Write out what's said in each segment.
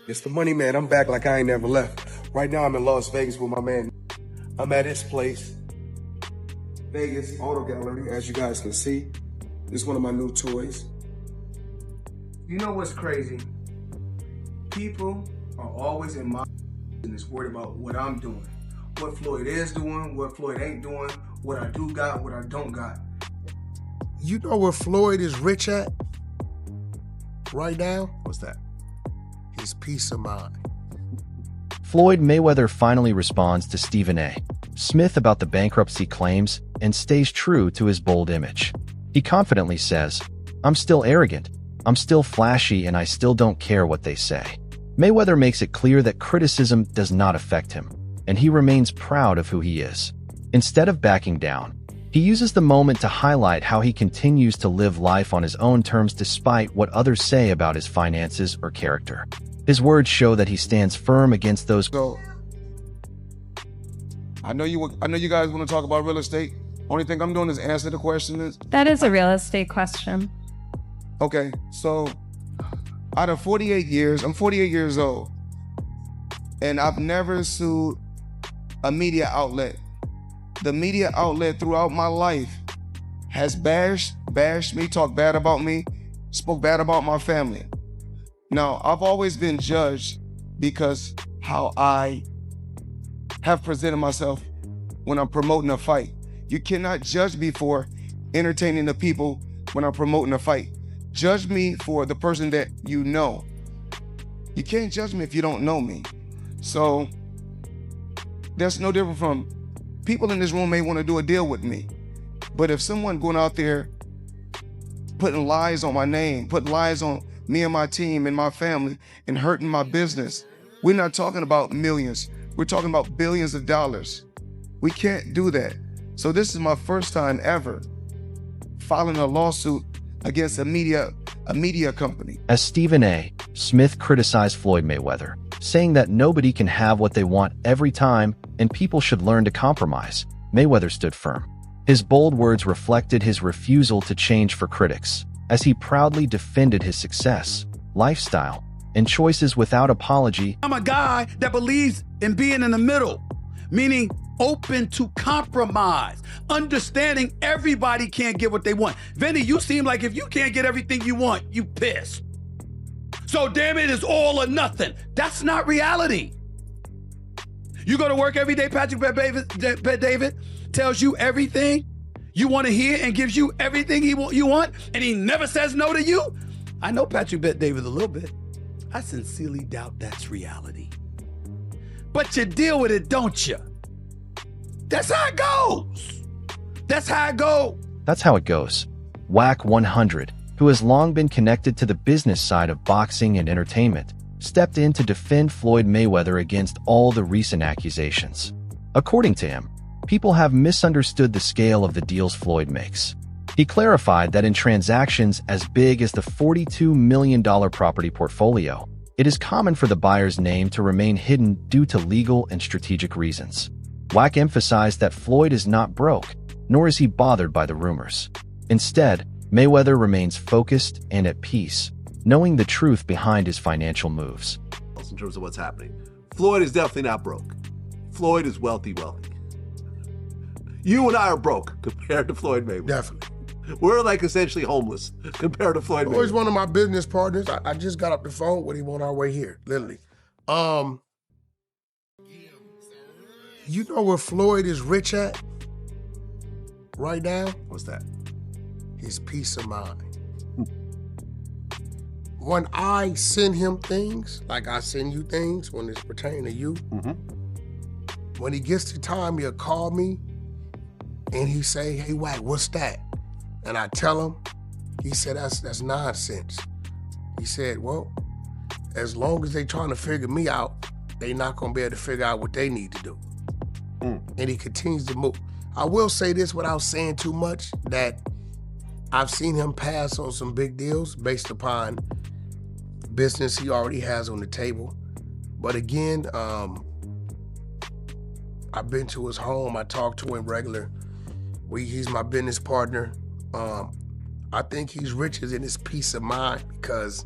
It's the money man. I'm back like I ain't never left. Right now I'm in Las Vegas with my man. I'm at his place, Vegas Auto Gallery, as you guys can see. This is one of my new toys. You know what's crazy? People are always in my business worried about what I'm doing, what Floyd is doing, what Floyd ain't doing, what I do got, what I don't got. You know where Floyd is rich at right now? What's that? His peace of mind. Floyd Mayweather finally responds to Stephen A. Smith about the bankruptcy claims and stays true to his bold image. He confidently says, "I'm still arrogant, I'm still flashy, and I still don't care what they say." Mayweather makes it clear that criticism does not affect him, and he remains proud of who he is. Instead of backing down, he uses the moment to highlight how he continues to live life on his own terms despite what others say about his finances or character. His words show that he stands firm against those. So, I know you guys want to talk about real estate. Only thing I'm doing is answer the question. That is a real estate question. Okay, so out of 48 years, I'm 48 years old, and I've never sued a media outlet. The media outlet throughout my life has bashed me, talked bad about me, spoke bad about my family. Now, I've always been judged because how I have presented myself when I'm promoting a fight. You cannot judge me for entertaining the people when I'm promoting a fight. Judge me for the person that you know. You can't judge me if you don't know me. So that's no different from people in this room may want to do a deal with me. But if someone going out there putting lies on my name, putting lies on me and my team and my family and hurting my business, we're not talking about millions. We're talking about billions of dollars. We can't do that. So this is my first time ever filing a lawsuit against a media company. As Stephen A. Smith criticized Floyd Mayweather, saying that nobody can have what they want every time and people should learn to compromise, Mayweather stood firm. His bold words reflected his refusal to change for critics, as he proudly defended his success, lifestyle, and choices without apology. I'm a guy that believes in being in the middle, meaning open to compromise, understanding everybody can't get what they want. Vinny, you seem like if you can't get everything you want, you pissed. So damn it, it's all or nothing. That's not reality. You go to work every day, Patrick Bet David tells you everything you want to hear and gives you everything you want, and he never says no to you. I know Patrick Bet David a little bit. I sincerely doubt that's reality. But you deal with it, don't you? That's how it goes. That's how it goes. That's how it goes. Whack 100, who has long been connected to the business side of boxing and entertainment, stepped in to defend Floyd Mayweather against all the recent accusations. According to him, people have misunderstood the scale of the deals Floyd makes. He clarified that in transactions as big as the $42 million property portfolio, it is common for the buyer's name to remain hidden due to legal and strategic reasons. Wack emphasized that Floyd is not broke, nor is he bothered by the rumors. Instead, Mayweather remains focused and at peace, knowing the truth behind his financial moves. In terms of what's happening, Floyd is definitely not broke. Floyd is wealthy. You and I are broke compared to Floyd Mayweather. Definitely. We're like essentially homeless compared to Floyd Mayweather. Floyd's one of my business partners. I just got off the phone with him on our way here, literally. You know where Floyd is rich at right now? What's that? His peace of mind. When I send him things, like I send you things when it's pertaining to you, when he gets the time, he'll call me and he say, "Hey, Wack, what's that?" And I tell him, he said, that's nonsense. He said, well, as long as they trying to figure me out, they not gonna be able to figure out what they need to do. And he continues to move. I will say this without saying too much, that I've seen him pass on some big deals based upon business he already has on the table. But again, I've been to his home. I talk to him regular. He's my business partner. I think he's richer in his peace of mind because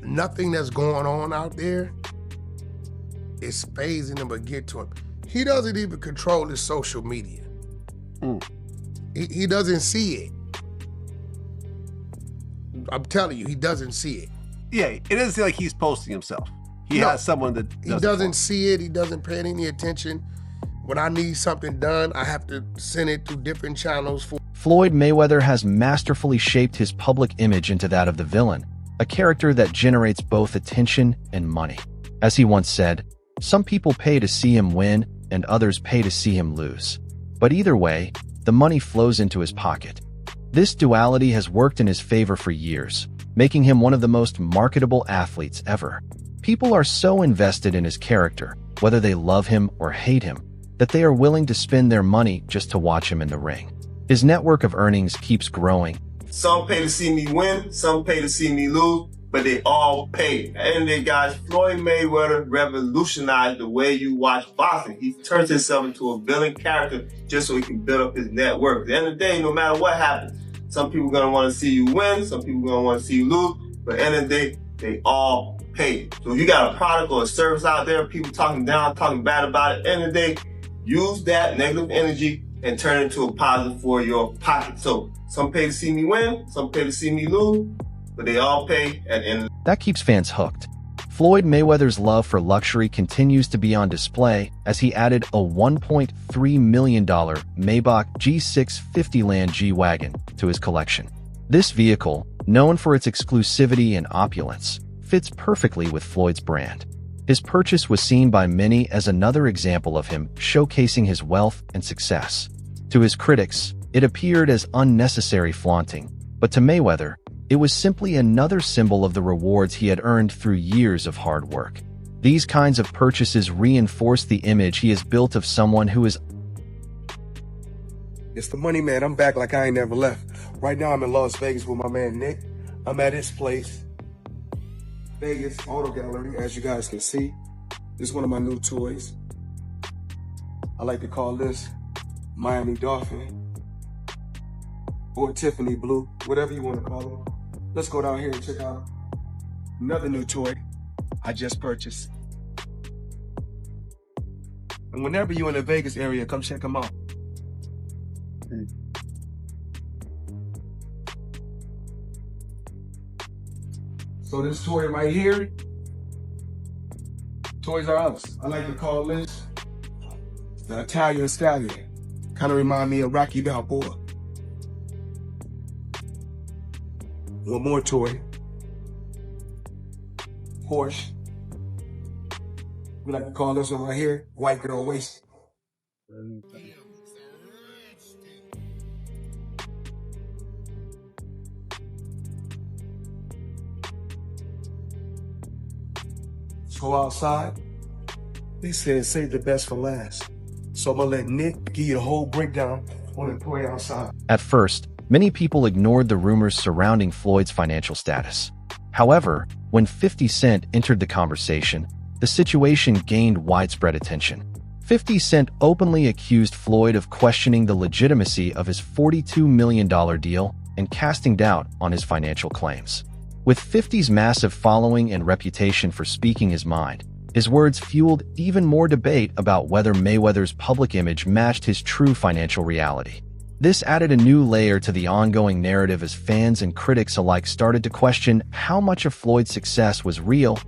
nothing that's going on out there is phasing him or get to him. He doesn't even control his social media. He doesn't see it. I'm telling you, he doesn't see it. Yeah, it doesn't seem like he's posting himself. He has someone that he doesn't see it. He doesn't pay any attention. When I need something done, I have to send it through different channels. Floyd Mayweather has masterfully shaped his public image into that of the villain, a character that generates both attention and money. As he once said, some people pay to see him win and others pay to see him lose. But either way, the money flows into his pocket. This duality has worked in his favor for years, making him one of the most marketable athletes ever. People are so invested in his character, whether they love him or hate him, that they are willing to spend their money just to watch him in the ring. His network of earnings keeps growing. Some pay to see me win, some pay to see me lose, but they all pay. At the end of the day, guys, Floyd Mayweather revolutionized the way you watch boxing. He turns himself into a villain character just so he can build up his network. At the end of the day, no matter what happens, some people are going to want to see you win, some people are going to want to see you lose, but at the end of the day, they all pay. So if you got a product or a service out there, people talking down, talking bad about it, at the end of the day, use that negative energy and turn it into a positive for your pocket. So some pay to see me win, some pay to see me lose, but they all pay at the end. That keeps fans hooked. Floyd Mayweather's love for luxury continues to be on display as he added a $1.3 million Maybach G650 Land G-Wagon to his collection. This vehicle, known for its exclusivity and opulence, fits perfectly with Floyd's brand. His purchase was seen by many as another example of him showcasing his wealth and success. To his critics, it appeared as unnecessary flaunting, but to Mayweather, it was simply another symbol of the rewards he had earned through years of hard work. These kinds of purchases reinforce the image he has built of someone who is... It's the money man. I'm back like I ain't never left. Right now I'm in Las Vegas with my man Nick. I'm at his place, Vegas Auto Gallery, as you guys can see. This is one of my new toys. I like to call this Miami Dolphin or Tiffany Blue, whatever you want to call it. Let's go down here and check out another new toy I just purchased. And whenever you're in the Vegas area, come check them out. So this toy right here, Toys R Us. I like to call this the Italian Stallion. Kind of remind me of Rocky Balboa. One more toy. Porsche. We like to call this one right here, White Girl Waist. Let's go outside. They said save the best for last. So I'm gonna let Nick give you the whole breakdown on the toy outside. At first, many people ignored the rumors surrounding Floyd's financial status. However, when 50 Cent entered the conversation, the situation gained widespread attention. 50 Cent openly accused Floyd of questioning the legitimacy of his $42 million deal and casting doubt on his financial claims. With 50's massive following and reputation for speaking his mind, his words fueled even more debate about whether Mayweather's public image matched his true financial reality. This added a new layer to the ongoing narrative as fans and critics alike started to question how much of Floyd's success was real.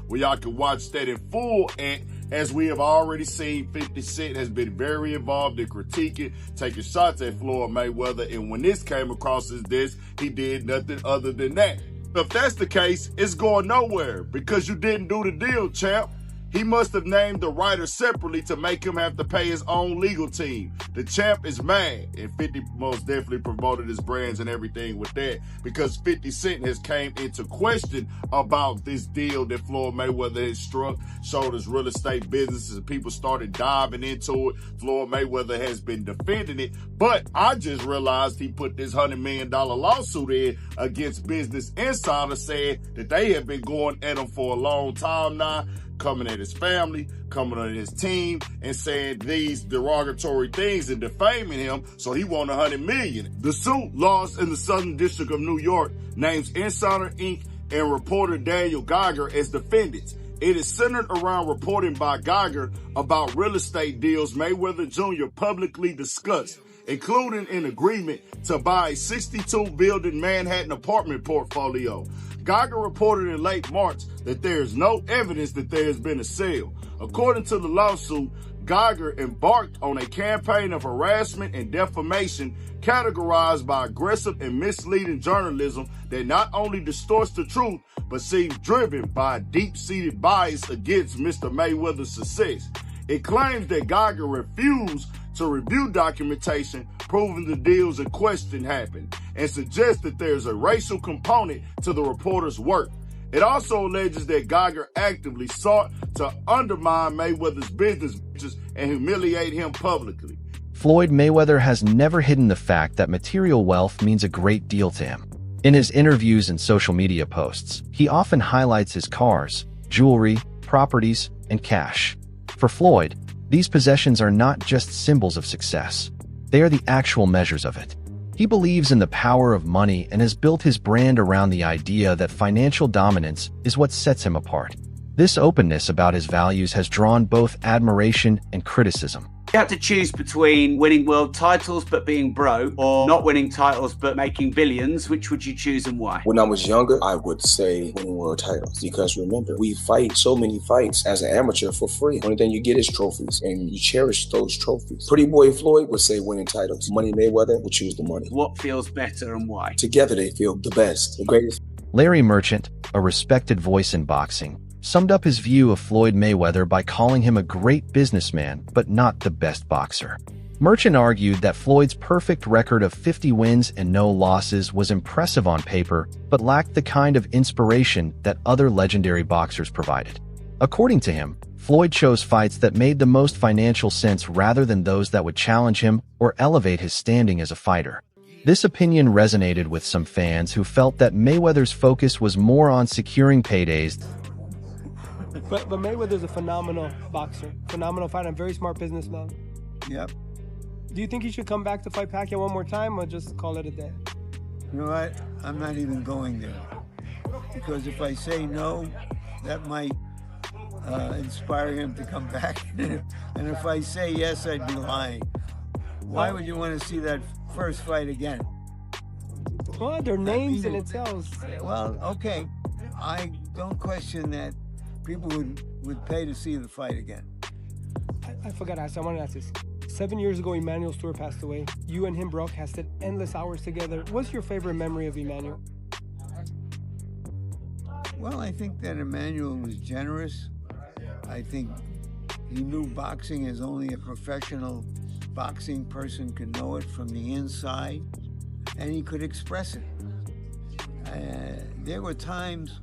Well, y'all can watch that in full, and as we have already seen, 50 Cent has been very involved in critiquing, taking shots at Floyd Mayweather, and when this came across his desk, he did nothing other than that. If that's the case, it's going nowhere because you didn't do the deal, champ. He must have named the writer separately to make him have to pay his own legal team. The champ is mad, and 50 most definitely promoted his brands and everything with that because 50 Cent has came into question about this deal that Floyd Mayweather has struck, showed his real estate businesses, and people started diving into it. Floyd Mayweather has been defending it, but I just realized he put this $100 million lawsuit in against Business Insider saying that they have been going at him for a long time now, coming at his family, coming at his team, and saying these derogatory things and defaming him, so he won $100 million. The suit lost in the Southern District of New York names Insider Inc. and reporter Daniel Geiger as defendants. It is centered around reporting by Geiger about real estate deals Mayweather Jr. publicly discussed, including an agreement to buy a 62-building Manhattan apartment portfolio. Geiger reported in late March that there is no evidence that there has been a sale. According to the lawsuit, Geiger embarked on a campaign of harassment and defamation categorized by aggressive and misleading journalism that not only distorts the truth, but seems driven by a deep-seated bias against Mr. Mayweather's success. It claims that Geiger refused to review documentation proving the deals in question happened, and suggests that there's a racial component to the reporter's work. It also alleges that Geiger actively sought to undermine Mayweather's business ventures and humiliate him publicly. Floyd Mayweather has never hidden the fact that material wealth means a great deal to him. In his interviews and social media posts, he often highlights his cars, jewelry, properties, and cash. For Floyd, these possessions are not just symbols of success. They are the actual measures of it. He believes in the power of money and has built his brand around the idea that financial dominance is what sets him apart. This openness about his values has drawn both admiration and criticism. You had to choose between winning world titles but being broke, or not winning titles but making billions. Which would you choose and why? When I was younger, I would say winning world titles, because remember, we fight so many fights as an amateur for free. The only thing you get is trophies, and you cherish those trophies. Pretty boy Floyd would say winning titles. Money Mayweather would choose the money. What feels better and why? Together they feel the best, the greatest. Larry Merchant, a respected voice in boxing, summed up his view of Floyd Mayweather by calling him a great businessman but not the best boxer. Merchant argued that Floyd's perfect record of 50 wins and no losses was impressive on paper but lacked the kind of inspiration that other legendary boxers provided. According to him, Floyd chose fights that made the most financial sense rather than those that would challenge him or elevate his standing as a fighter. This opinion resonated with some fans who felt that Mayweather's focus was more on securing paydays. But Mayweather's a phenomenal boxer, phenomenal fighter, and very smart businessman. Yep. Do you think he should come back to fight Pacquiao one more time, or just call it a day? You know what? I'm not even going there. Because if I say no, that might inspire him to come back. And if I say yes, I'd be lying. Why would you want to see that first fight again? Well, their names in itself. Well, okay. I don't question that people would pay to see the fight again. I forgot to ask. I wanted to ask this. 7 years ago, Emmanuel Stewart passed away. You and him broadcasted endless hours together. What's your favorite memory of Emmanuel? Well, I think that Emmanuel was generous. I think he knew boxing as only a professional boxing person could know it from the inside, and he could express it. There were times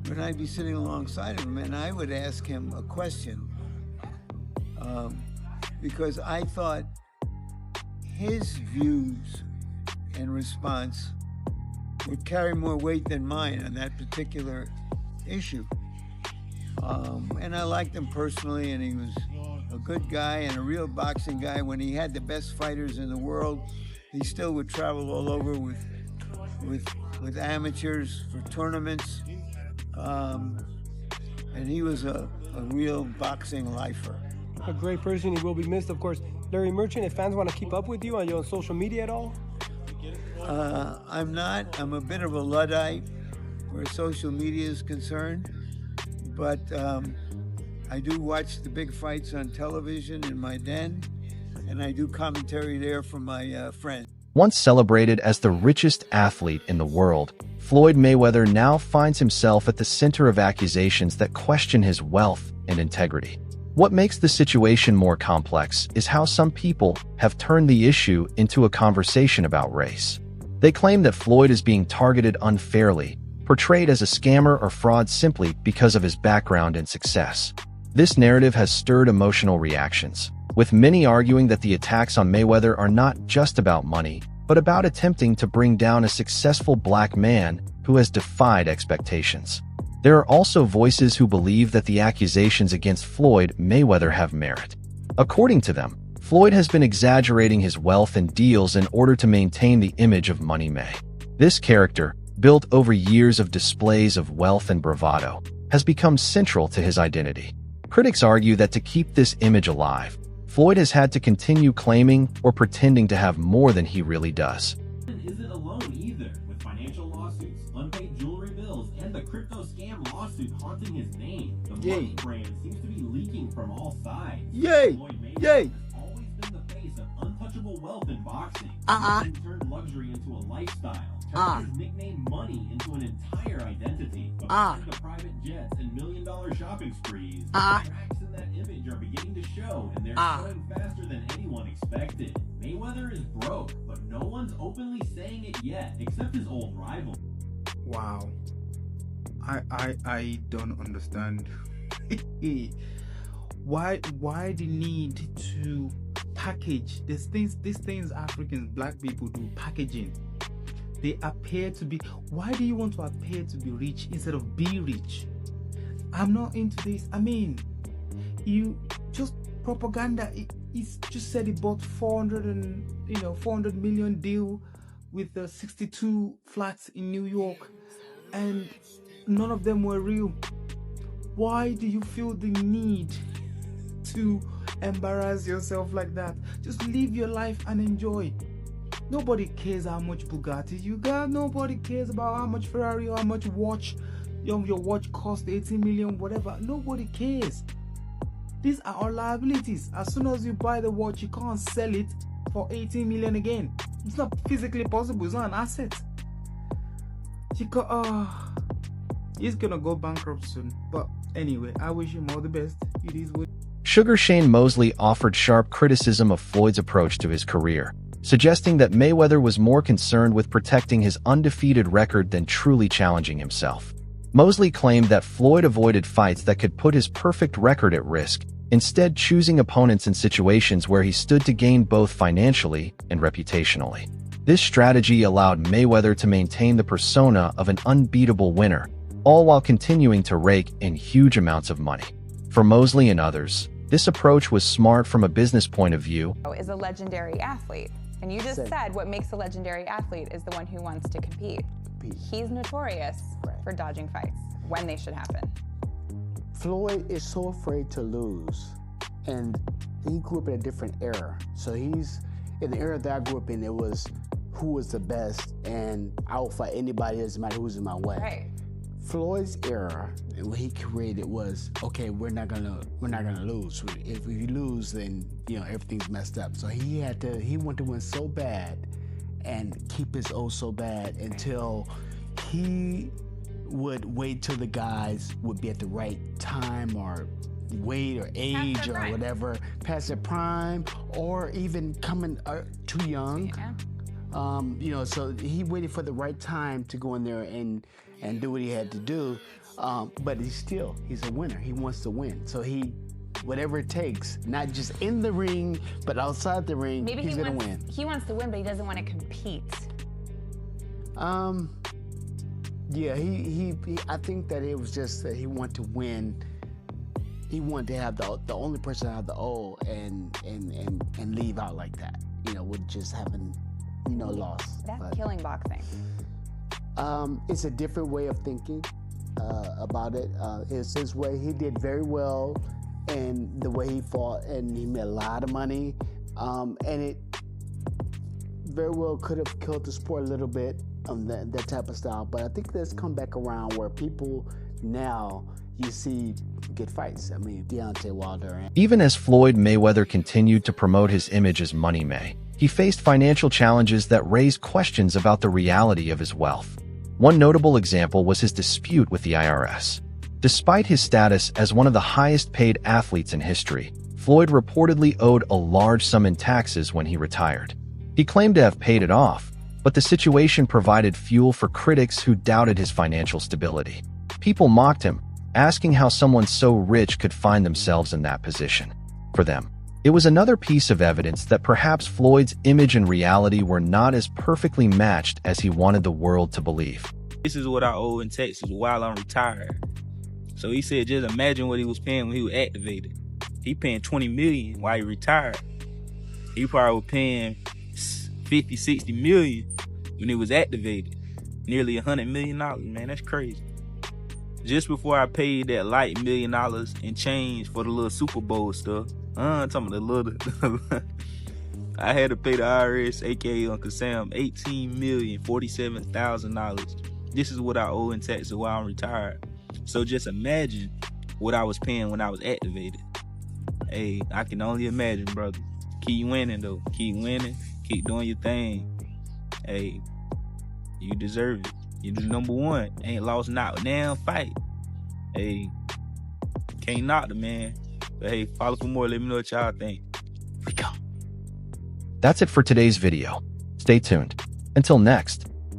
when I'd be sitting alongside of him and I would ask him a question because I thought his views and response would carry more weight than mine on that particular issue. And I liked him personally, and he was a good guy and a real boxing guy. When he had the best fighters in the world, he still would travel all over with amateurs for tournaments. And he was a real boxing lifer. A great person. He will be missed, of course. Larry Merchant, if fans want to keep up with you, are you on social media at all? I'm not. I'm a bit of a Luddite where social media is concerned. But I do watch the big fights on television in my den, and I do commentary there from my friends. Once celebrated as the richest athlete in the world, Floyd Mayweather now finds himself at the center of accusations that question his wealth and integrity. What makes the situation more complex is how some people have turned the issue into a conversation about race. They claim that Floyd is being targeted unfairly, portrayed as a scammer or fraud simply because of his background and success. This narrative has stirred emotional reactions, with many arguing that the attacks on Mayweather are not just about money, but about attempting to bring down a successful black man who has defied expectations. There are also voices who believe that the accusations against Floyd Mayweather have merit. According to them, Floyd has been exaggerating his wealth and deals in order to maintain the image of Money May. This character, built over years of displays of wealth and bravado, has become central to his identity. Critics argue that to keep this image alive, Floyd has had to continue claiming or pretending to have more than he really does. Isn't alone either, with financial lawsuits, unpaid jewelry bills, and the crypto scam lawsuit haunting his name. The money brand seems to be leaking from all sides. Floyd Mayweather has always been the face of untouchable wealth in boxing. He turned luxury into a lifestyle, turned his nickname Money into an entire identity. According to private jets and million-dollar shopping sprees, cracks in that image are beginning to show, and they're showing faster than anyone expected. Mayweather is broke, but no one's openly saying it yet, except his old rival. Wow. I don't understand. Why the need to package these things Africans, black people do, packaging. They appear to be, why do you want to appear to be rich instead of be rich? I'm not into this. I mean, you just propaganda. He's just said he bought 400 million deal with the 62 flats in New York, and none of them were real. Why do you feel the need to embarrass yourself like that? Just live your life and enjoy. Nobody cares how much Bugatti you got. Nobody cares about how much Ferrari or how much watch your watch cost, 18 million, whatever. Nobody cares. These are all liabilities. As soon as you buy the watch, you can't sell it for 18 million again. It's not physically possible. It's not an asset. He's gonna go bankrupt soon. But anyway, I wish him all the best. It is what. Sugar Shane Mosley offered sharp criticism of Floyd's approach to his career, suggesting that Mayweather was more concerned with protecting his undefeated record than truly challenging himself. Mosley claimed that Floyd avoided fights that could put his perfect record at risk, instead choosing opponents in situations where he stood to gain both financially and reputationally. This strategy allowed Mayweather to maintain the persona of an unbeatable winner, all while continuing to rake in huge amounts of money. For Mosley and others, this approach was smart from a business point of view. Is a legendary athlete. And you just said what makes a legendary athlete is the one who wants to compete. He's notorious for dodging fights when they should happen. Floyd is so afraid to lose, and he grew up in a different era. So he's, in the era that I grew up in, it was who was the best, and I will fight anybody, doesn't matter who's in my way. Right. Floyd's era and what he created was, okay, we're not gonna lose. If we lose, then everything's messed up. So he wanted to win so bad and keep his O so bad until he would wait till the guys would be at the right time or weight or age or whatever, past their prime, or even coming too young. Yeah. So he waited for the right time to go in there and do what he had to do. But he's a winner. He wants to win. So whatever it takes, not just in the ring, but outside the ring, he's gonna win. He wants to win, but he doesn't want to compete. Yeah, I think that it was just that he wanted to win. He wanted to have the only person to have the O and leave out like that, with just having, loss. That's killing boxing. It's a different way of thinking about it. It's his way. He did very well in the way he fought, and he made a lot of money. And it very well could have killed the sport a little bit, that type of style. But I think that's come back around where people now, you see good fights. I mean, Deontay Wilder. Even as Floyd Mayweather continued to promote his image as Money May, he faced financial challenges that raised questions about the reality of his wealth. One notable example was his dispute with the IRS. Despite his status as one of the highest-paid athletes in history, Floyd reportedly owed a large sum in taxes when he retired. He claimed to have paid it off, but the situation provided fuel for critics who doubted his financial stability. People mocked him, asking how someone so rich could find themselves in that position. For them, it was another piece of evidence that perhaps Floyd's image and reality were not as perfectly matched as he wanted the world to believe. This is what I owe in taxes while I'm retired. So he said, just imagine what he was paying when he was activated. He paying $20 million while he retired. He probably was paying 50, 60 million when he was activated. nearly $100 million, man. That's crazy. Just before I paid that light $1 million in change for the little Super Bowl stuff, I'm talking about the little, I had to pay the IRS, aka Uncle Sam, $18,047,000. This is what I owe in taxes while I'm retired. So just imagine what I was paying when I was activated. Hey, I can only imagine, brother. Keep winning, though. Keep winning. Keep doing your thing. Hey, you deserve it. You're the number one. Ain't lost not now fight. Hey, can't knock the man. But hey, follow for more. Let me know what y'all think. We go. That's it for today's video. Stay tuned. Until next.